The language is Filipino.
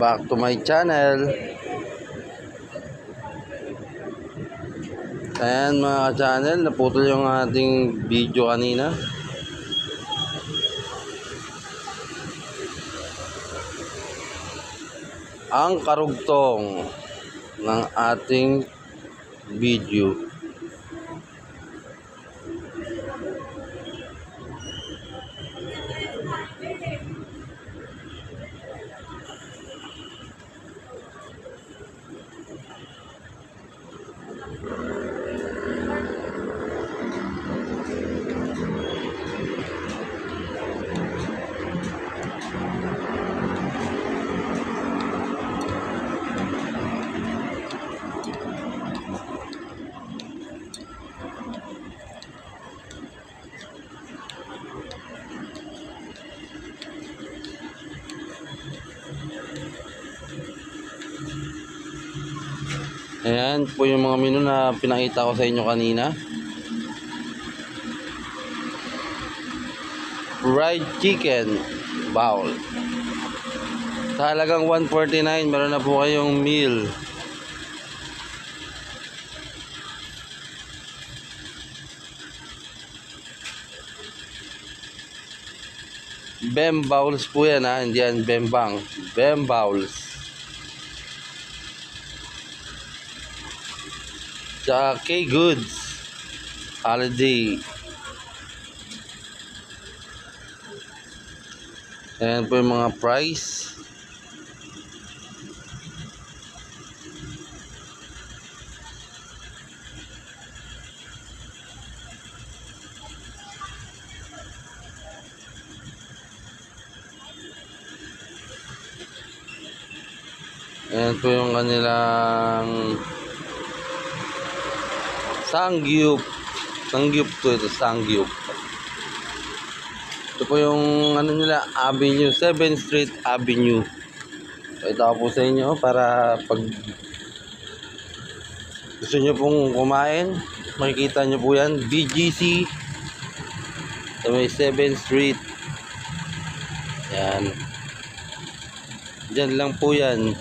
back to my channel. Ayan mga ka-channel, naputol yung ating video kanina. Ang karugtong ng ating video. Ayan po yung mga menu na pinakita ko sa inyo kanina. Fried chicken bowl. Sa halagang 149, meron na po kayong meal. Bem bowls po yan ha, hindi yan bembang. Bem bowls. Sa K-Goods Holiday. Ayan po yung mga price. Ayan po yung kanilang Sangyup. Sangyup to ito, Sangyup. Ito po yung ano nila, Avenue, 7th Street Avenue. Ito po sa inyo para pag gusto nyo pong kumain, makikita nyo po yan, BGC sa may 7th Street. Yan. Diyan lang po yan.